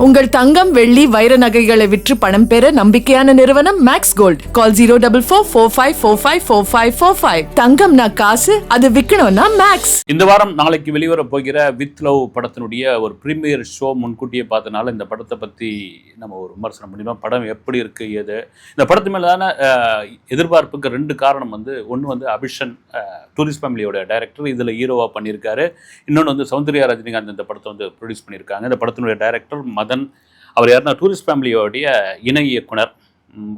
உங்கள் தங்கம் வெள்ளி வைர நகைகளை விற்று பணம் பெற நம்பிக்கையான நிறுவனம் மேக்ஸ் கோல்ட். கால் 04454545545. தங்கம்னா காசு, அது விற்கணும்னா மேக்ஸ். இந்த வாரம் நாளைக்கு வெளிவர போகிற வித் லவ் படத்தினுடைய ஒரு பிரீமியர் ஷோ முன்கூட்டியே பார்த்தனால இந்த படத்தை பற்றி நம்ம ஒரு விமர்சனம் பண்ணிடுவோம். படம் எப்படி இருக்கு, ஏது இந்த படத்து மேலான எதிர்பார்ப்புக்கு ரெண்டு காரணம் ஒன்று அபிஷன் டூரிஸ்ட் ஃபேமிலியோட டைரக்டர், இதில் ஹீரோவாக பண்ணியிருக்காரு. இன்னொன்று சௌந்தர்யா ரஜினிகாந்த் இந்த படத்தை ப்ரொடியூஸ் பண்ணியிருக்காங்க. இந்த படத்தினுடைய டைரக்டர் மதன். அவர் யாருன்னா டூரிஸ்ட் ஃபேமிலியோடைய இணை இயக்குனர்.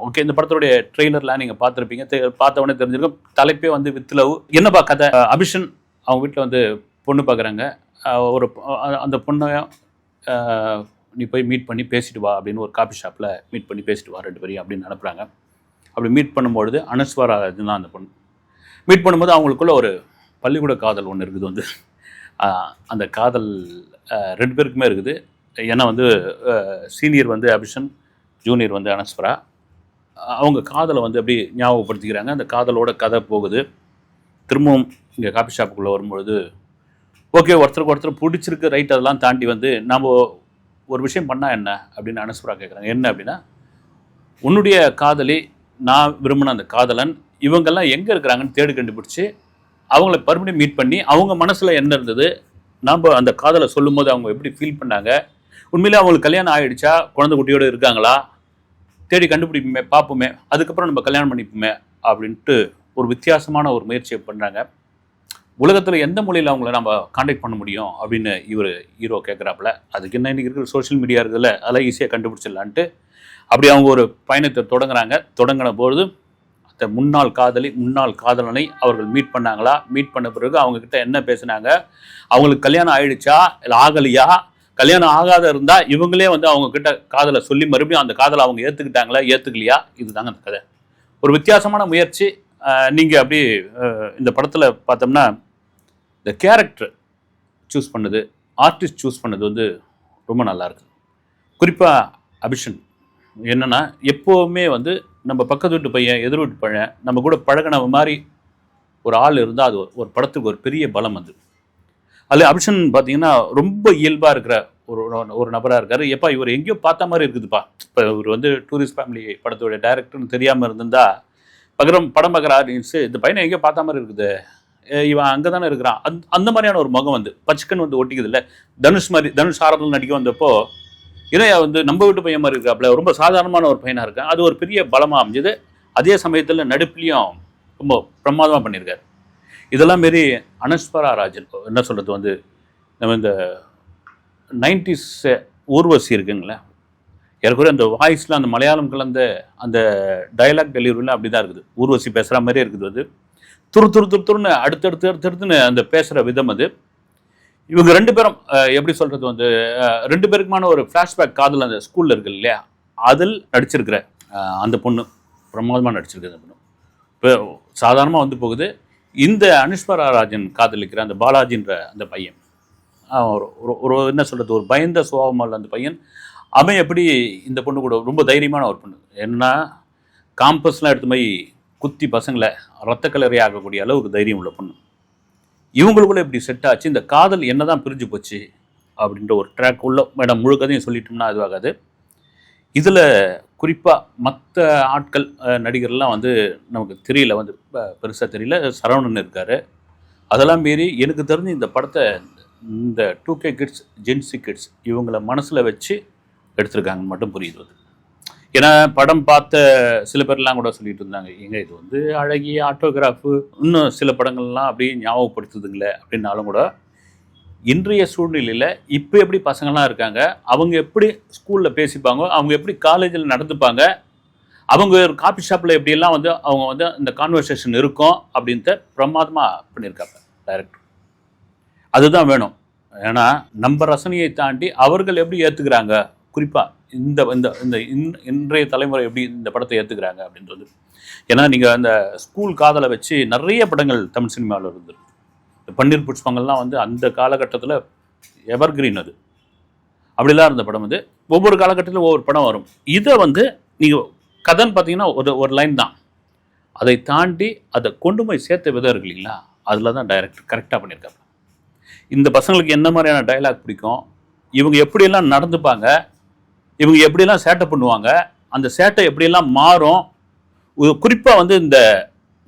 ஓகே, இந்த படத்துடைய ட்ரெய்லர்லாம் நீங்கள் பார்த்துருப்பீங்க. பார்த்தவொடனே தெரிஞ்சிருக்கும். தலைப்பே வித் லவ். என்னப்பா கதை? அபிஷன் அவங்க வீட்டில் பொண்ணு பார்க்குறாங்க. ஒரு அந்த பொண்ணை நீ போய் மீட் பண்ணி பேசிட்டு வா அப்படின்னு ஒரு காஃபி ஷாப்பில் மீட் பண்ணி பேசிட்டு வா ரெண்டு பேரையும் அப்படின்னு அனுப்புகிறாங்க. அப்படி மீட் பண்ணும்பொழுது அனஸ்வரா தான் அந்த பொண்ணு. மீட் பண்ணும்போது அவங்களுக்குள்ள ஒரு பள்ளிக்கூட காதல் ஒன்று இருக்குது. அந்த காதல் ரெண்டு பேருக்குமே இருக்குது. ஏன்னா சீனியர் அபிஷன், ஜூனியர் அனஸ்வரா. அவங்க காதலை அப்படி ஞாபகப்படுத்திக்கிறாங்க. அந்த காதலோட கதை போகுது. திரும்பவும் இங்கே காஃபி ஷாப்புக்குள்ளே வரும்பொழுது ஓகே, ஒருத்தருக்கு பிடிச்சிருக்கு, ரைட், அதெல்லாம் தாண்டி நம்ம ஒரு விஷயம் பண்ணால் என்ன அப்படின்னு அனஸ்வரா கேட்குறாங்க. என்ன அப்படின்னா, உன்னுடைய காதலி, நான் விரும்பின அந்த காதலன், இவங்கெல்லாம் எங்கே இருக்கிறாங்கன்னு தேடி கண்டுபிடிச்சி அவங்கள மறுபடியும் மீட் பண்ணி அவங்க மனசில் என்ன இருந்தது, நாம் அந்த காதலை சொல்லும் போது அவங்க எப்படி ஃபீல் பண்ணாங்க, உண்மையிலே அவங்களுக்கு கல்யாணம் ஆகிடுச்சா, குழந்தை குட்டியோடு இருக்காங்களா, தேடி கண்டுபிடிப்போமே, பார்ப்போமே, அதுக்கப்புறம் நம்ம கல்யாணம் பண்ணிப்போமே அப்படின்ட்டு ஒரு வித்தியாசமான ஒரு முயற்சியை பண்ணுறாங்க. உலகத்தில் எந்த மொழியில் அவங்கள நம்ம காண்டாக்ட் பண்ண முடியும் அப்படின்னு இவர் ஹீரோ கேட்குறாப்புல. அதுக்கு என்ன இன்றைக்கி இருக்கிற சோஷியல் மீடியா இருக்குதுல்ல, அதெல்லாம் ஈஸியாக கண்டுபிடிச்சிடலான்ட்டு அப்படி அவங்க ஒரு பயணத்தை தொடங்குறாங்க. தொடங்கின பொழுது அந்த முன்னாள் காதலி, முன்னாள் காதலனை அவர்கள் மீட் பண்ணாங்களா, மீட் பண்ண பிறகு அவங்கக்கிட்ட என்ன பேசுனாங்க, அவங்களுக்கு கல்யாணம் ஆகிடுச்சா இல்லை ஆகலையா, கல்யாணம் ஆகாத இருந்தால் இவங்களே அவங்கக்கிட்ட காதலை சொல்லி மறுபடியும் அந்த காதலை அவங்க ஏற்றுக்கிட்டாங்களா ஏற்றுக்கலையா, இதுதாங்க அந்த கதை. ஒரு வித்தியாசமான முயற்சி. நீங்கள் அப்படி இந்த படத்தில் பார்த்தோம்னா இந்த கேரக்டர் சூஸ் பண்ணது, ஆர்டிஸ்ட் சூஸ் பண்ணது ரொம்ப நல்லாயிருக்கு. குறிப்பாக அபிஷன் என்னென்னா, எப்போவுமே நம்ம பக்கத்து வீட்டு பையன், எதிர் வீட்டு பையன், நம்ம கூட பழகின மாதிரி ஒரு ஆள் இருந்தால் அது ஒரு படத்துக்கு ஒரு பெரிய பலம். அதில் அபிஷன் பார்த்தீங்கன்னா ரொம்ப இயல்பாக இருக்கிற ஒரு நபராக இருக்கார். எப்பா இவர் எங்கேயோ பார்த்த மாதிரி இருக்குதுப்பா. இப்போ இவர் டூரிஸ்ட் ஃபேமிலி படத்தோடைய டைரக்டர்னு தெரியாமல் இருந்திருந்தா படம் பார்க்குற ஆடியன்ஸு இந்த பையனை எங்கேயோ பார்த்த மாதிரி இருக்குது, இவன் அங்கே தானே இருக்கிறான், அந்த மாதிரியான ஒரு முகம் பச்சுக்கன் ஒட்டிக்குது இல்லை. தனுஷ் ஆரத்தில் நடிக்க வந்தப்போ இதையா நம்ம வீட்டு பையன் மாதிரி இருக்காப்புல, ரொம்ப சாதாரணமான ஒரு பையனாக இருக்கேன். அது ஒரு பெரிய பலமாக அமைஞ்சது. அதே சமயத்தில் நடிப்புலையும் ரொம்ப பிரமாதமாக பண்ணியிருக்காரு. இதெல்லாம் மாரி அனஸ்வரா ராஜன் என்ன சொல்கிறது, நம்ம இந்த 90s ஊர்வசி இருக்குங்களே, ஏற்கனவே அந்த வாய்ஸில் அந்த மலையாளம் கலந்த அந்த டைலாக் டெலிவரிலாம் அப்படி தான் இருக்குது. ஊர்வசி பேசுகிற மாதிரியே இருக்குது. துருன்னு அடுத்தடுத்துன்னு அந்த பேசுகிற விதம். இவங்க ரெண்டு பேரும் எப்படி சொல்கிறது, ரெண்டு பேருக்குமான ஒரு ஃப்ளாஷ்பேக் காதல் அந்த ஸ்கூலில் இருக்குது இல்லையா, அதில் நடிச்சிருக்கிற அந்த பொண்ணு பிரமாதமாக நடிச்சிருக்கு. அந்த பொண்ணு இப்போ சாதாரணமாக போகுது. இந்த அனுஸ்வரா ராஜன் காதலிக்கிற அந்த பாலாஜின்ற அந்த பையன் ஒரு என்ன சொல்கிறது, ஒரு பயந்த சுபாவமாக அந்த பையன். அவன் எப்படி இந்த பொண்ணு கூட ரொம்ப தைரியமான ஒரு பொண்ணு. ஏன்னா காம்பஸ்லாம் எடுத்து போய் குத்தி பசங்களை ரத்த கலரி ஆகக்கூடிய அளவுக்கு தைரியம் உள்ள பொண்ணு. இவங்களுக்குள்ள எப்படி செட் ஆச்சு, இந்த காதல் என்ன தான் பிரிஞ்சு போச்சு அப்படின்ற ஒரு ட்ராக் உள்ள மேடம் முழுக்கதையும் சொல்லிட்டோம்னா அதுவாகாது. இதில் குறிப்பாக மற்ற ஆட்கள் நடிகர்லாம் நமக்கு தெரியல, பெருசாக தெரியல. சரவணன் இருக்கார். அதெல்லாம் மீறி எனக்கு தெரிஞ்சு இந்த படத்தை இந்த 2K கிட்ஸ், ஜென்சி கிட்ஸ் இவங்கள மனசில் வச்சு எடுத்திருக்காங்கன்னு மட்டும் புரியுது. ஏன்னா படம் பார்த்த சில பேர்லாம் கூட சொல்லிட்டு இருந்தாங்க, எங்க இது அழகிய ஆட்டோகிராஃபு, இன்னும் சில படங்கள்லாம் அப்படியே ஞாபகப்படுத்துதுங்களே அப்படின்னாலும் கூட இன்றைய சூழ்நிலையில் இப்போ எப்படி பசங்கள்லாம் இருக்காங்க, அவங்க எப்படி ஸ்கூலில் பேசிப்பாங்க, அவங்க எப்படி காலேஜில் நடந்துப்பாங்க, அவங்க ஒரு காஃபி ஷாப்பில் எப்படியெல்லாம் அவங்க இந்த கான்வர்சேஷன் இருக்கும் அப்படின்ட்டு பிரமாதமாக பண்ணியிருக்காங்க டைரக்டர். அதுதான் வேணும். ஏன்னா நம்ம ரசனையை தாண்டி அவர்கள் எப்படி ஏற்றுக்கிறாங்க, குறிப்பாக இந்த இந்த இன்றைய தலைமுறை எப்படி இந்த படத்தை ஏற்றுக்கிறாங்க அப்படின்றது. ஏன்னா நீங்கள் அந்த ஸ்கூல் காதலை வச்சு நிறைய படங்கள் தமிழ் சினிமாவில் இருந்தது. பன்னீர் புஷ்பங்கள்லாம் அந்த காலகட்டத்தில் எவர் கிரீன். அது அப்படிலாம் இருந்த படம். ஒவ்வொரு காலகட்டத்திலும் ஒவ்வொரு படம் வரும். இதை நீங்கள் கதைன்னு பார்த்தீங்கன்னா ஒரு லைன் தான், அதை தாண்டி அதை கொண்டு போய் சேர்த்த விதம் இருக்கு இல்லைங்களா, அதில் தான் டைரக்டர் கரெக்டாக பண்ணியிருக்காங்க. இந்த பசங்களுக்கு என்ன மாதிரியான டைலாக் பிடிக்கும், இவங்க எப்படியெல்லாம் நடந்துப்பாங்க, இவங்க எப்படியெல்லாம் சேட்டை பண்ணுவாங்க, அந்த சேட்டை எப்படியெல்லாம் மாறும். குறிப்பாக வந்து இந்த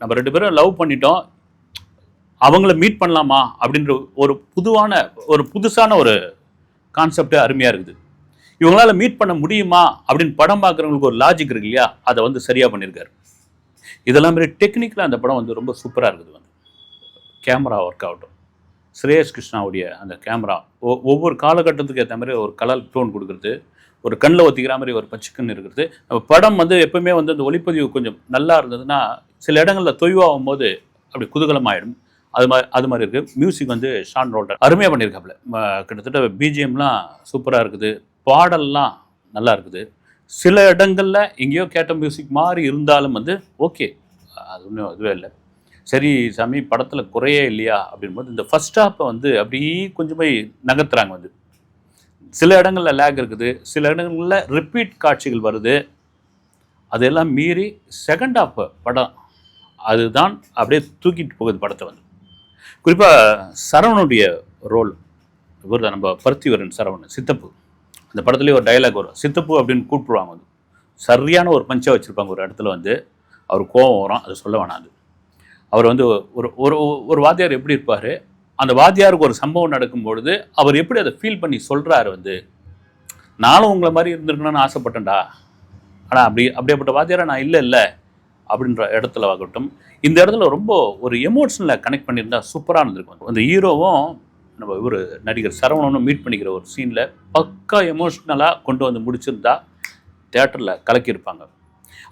நம்ம 2 பேரும் லவ் பண்ணிட்டோம், அவங்கள மீட் பண்ணலாமா அப்படின்ற ஒரு புதுசான ஒரு கான்செப்ட் அருமையாக இருக்குது. இவங்களால மீட் பண்ண முடியுமா அப்படின்னு படம் பார்க்குறவங்களுக்கு ஒரு லாஜிக் இருக்கு இல்லையா, அதை வந்து சரியாக பண்ணியிருக்காரு. இதெல்லாம் மாதிரி டெக்னிக்கலாக அந்த படம் வந்து ரொம்ப சூப்பராக இருக்குது. வந்து கேமரா ஒர்க் ஆகட்டும், ஸ்ரேயஸ் கிருஷ்ணாவுடைய அந்த கேமரா ஒவ்வொரு காலகட்டத்துக்கு ஏற்ற மாதிரி ஒரு கலர் டோன் கொடுக்குறது, ஒரு கண்ணில் ஒத்திக்கிற மாதிரி ஒரு பச்சுக்குன்னு இருக்கிறது. படம் வந்து எப்பவுமே வந்து அந்த ஒளிப்பதிவு கொஞ்சம் நல்லா இருந்ததுன்னா சில இடங்களில் தொய்வாகும் போது அப்படி குதூகலமாயிடும். அது மாதிரி இருக்குது. மியூசிக் வந்து ஷான் ரோல்டன் அருமையாக பண்ணியிருக்காப்புல. கிட்டத்தட்ட பிஜிஎம்லாம் சூப்பராக இருக்குது, பாடல்லாம் நல்லா இருக்குது. சில இடங்களில் எங்கேயோ கேட்ட மியூசிக் மாதிரி இருந்தாலும் வந்து ஓகே, அது ஒன்றும் இதுவே இல்லை. சரி சாமி படத்தில் குறையே இல்லையா அப்படின்போது இந்த ஃபர்ஸ்ட் ஹாஃபை வந்து அப்படியே கொஞ்சம் போய் நகர்த்துறாங்க. வந்து சில இடங்களில் லேக் இருக்குது, சில இடங்களில் ரிப்பீட் காட்சிகள் வருது. அதெல்லாம் மீறி செகண்ட் ஹாஃப் படம் அதுதான் அப்படியே தூக்கிட்டு போகுது படத்தை. வந்து குறிப்பாக சரவணுடைய ரோல், இவர் தான் நம்ம பருத்திவரன் சரவணன், சித்தப்பு. அந்த படத்துலேயே ஒரு டைலாக் வரும், சித்தப்பு அப்படின்னு கூப்பிடுவாங்க. வந்து சரியான ஒரு பஞ்சை வச்சுருப்பாங்க ஒரு இடத்துல. வந்து அவர் கோபம் வரும், அது சொல்ல வேணாது. அவர் வந்து ஒரு ஒரு ஒரு வாத்தியார் எப்படி இருப்பார், அந்த வாத்தியாருக்கு ஒரு சம்பவம் நடக்கும்பொழுது அவர் எப்படி அதை ஃபீல் பண்ணி சொல்கிறாரு. வந்து நானும் உங்களை மாதிரி இருந்திருக்கணும்னு ஆசைப்பட்டேன்டா, ஆனால் அப்படியேப்பட்ட வாத்தியாரை நான் இல்லை அப்படின்ற இடத்துல ஆகட்டும், இந்த இடத்துல ரொம்ப ஒரு எமோஷனலை கனெக்ட் பண்ணியிருந்தா சூப்பராக இருந்திருக்கும். அந்த ஹீரோவும் நம்ம இவர் நடிகர் சரவணனும் மீட் பண்ணிக்கிற ஒரு சீனில் பக்கா எமோஷ்னலாக கொண்டு வந்து முடிச்சிருந்தா தேட்டரில் கலக்கியிருப்பாங்க.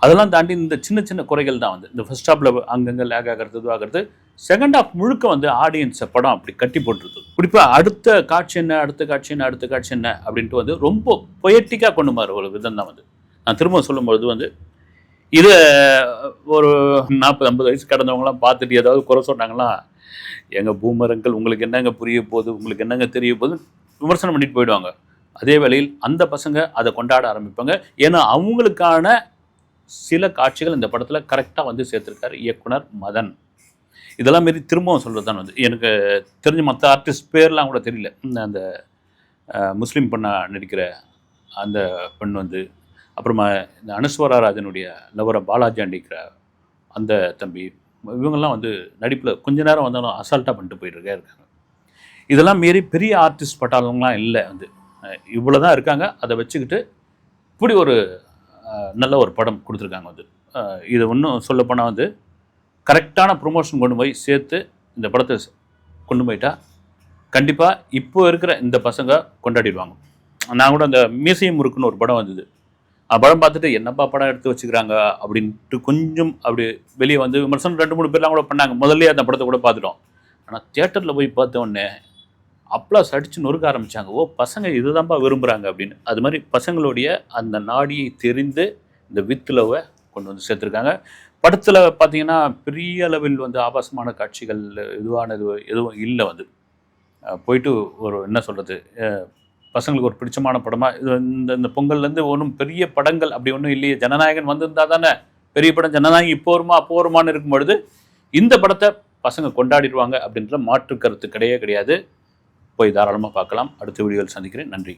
அதெல்லாம் தாண்டி இந்த சின்ன சின்ன குறைகள் தான் வந்து இந்த ஃபர்ஸ்ட் ஹாஃபில் அங்கங்கே லேக் ஆகிறது, இதுவாகிறது. செகண்ட் ஹாஃப் முழுக்க வந்து ஆடியன்ஸை படம் அப்படி கட்டி போட்டுருது. குறிப்பாக அடுத்த காட்சி என்ன அப்படின்ட்டு வந்து ரொம்ப பொயட்டிக்காக கொண்டு மாற ஒரு விதம் தான். வந்து நான் திரும்ப சொல்லும்பொழுது வந்து இதை ஒரு 40-50 வயசு கடந்தவங்களாம் பார்த்துட்டு ஏதாவது குறை சொன்னாங்கன்னா, எங்கள் பூமரங்கள் உங்களுக்கு என்னங்க புரிய போகுது, உங்களுக்கு என்னங்க தெரிய போகுது விமர்சனம் பண்ணிட்டு போயிடுவாங்க. அதே வேளையில் அந்த பசங்க அதை கொண்டாட ஆரம்பிப்பாங்க. ஏன்னா அவங்களுக்கான சில காட்சிகள் இந்த படத்தில் கரெக்டாக வந்து சேர்த்துருக்காரு இயக்குனர் மதன். இதெல்லாம் மாரி திரும்பவும் சொல்கிறது தான். வந்து எனக்கு தெரிஞ்ச மற்ற ஆர்டிஸ்ட் பேர்லாம் கூட தெரியல. அந்த முஸ்லீம் பெண்ணாக நடிக்கிற அந்த பெண் வந்து, அப்புறமா இந்த அனுஸ்வரா ராஜனுடைய லவரை பாலாஜி நடிக்கிற அந்த தம்பி, இவங்கெல்லாம் வந்து நடிப்பில் கொஞ்ச நேரம் வந்தாலும் அசால்ட்டாக பண்ணிட்டு போயிட்டுருக்கே இருக்காங்க. இதெல்லாம் மீறி பெரிய ஆர்டிஸ்ட் பட்டாளங்களாம் இல்லை. வந்து இவ்வளோ தான் இருக்காங்க. அதை வச்சுக்கிட்டு இப்படி ஒரு நல்ல ஒரு படம் கொடுத்துருக்காங்க. வந்து இதை இன்னும் சொல்லப்போனால் வந்து கரெக்டான ப்ரொமோஷன் கொண்டு போய் சேர்த்து இந்த படத்தை கொண்டு போயிட்டா கண்டிப்பாக இப்போ இருக்கிற இந்த பசங்க கொண்டாடிடுவாங்க. நான் கூட அந்த மீசையும் முறுக்குன்னு ஒரு படம் வந்தது, படம் பார்த்துட்டு என்னப்பா படம் எடுத்து வச்சுக்கிறாங்க அப்படின்ட்டு கொஞ்சம் அப்படி வெளியே வந்து விமர்சனம் 2-3 பேர்லாம் கூட பண்ணாங்க. முதல்ல அந்த படத்தை கூட பார்த்துட்டோம். ஆனால் தியேட்டரில் போய் பார்த்த உடனே அப்ளாஸ் அடித்து நொறுக்க ஆரம்பித்தாங்க. ஓ பசங்க இதுதான்ப்பா விரும்புகிறாங்க அப்படின்னு. அது மாதிரி பசங்களுடைய அந்த நாடியை தெரிந்து இந்த வித் லவ்வை கொண்டு வந்து சேர்த்துருக்காங்க. படத்தில் பார்த்தீங்கன்னா பெரிய அளவில் வந்து ஆபாசமான காட்சிகள் இதுவானது எதுவும் இல்லை. வந்து போயிட்டு ஒரு என்ன சொல்கிறது, பசங்களுக்கு ஒரு பிடிச்சமான படமாக இது இந்த பொங்கல்லேருந்து ஒன்றும் பெரிய படங்கள் அப்படி ஒன்றும் இல்லையே. ஜனநாயகன் வந்திருந்தா தானே பெரிய படம், ஜனநாயகம் இப்போ வருமா அப்போ வருமானு இருக்கும் பொழுது இந்த படத்தை பசங்க கொண்டாடிடுவாங்க அப்படின்ற மாற்று கருத்து கிடையாது. போய் தாராளமாக பார்க்கலாம். அடுத்த வீடியோவில் சந்திக்கிறேன். நன்றி.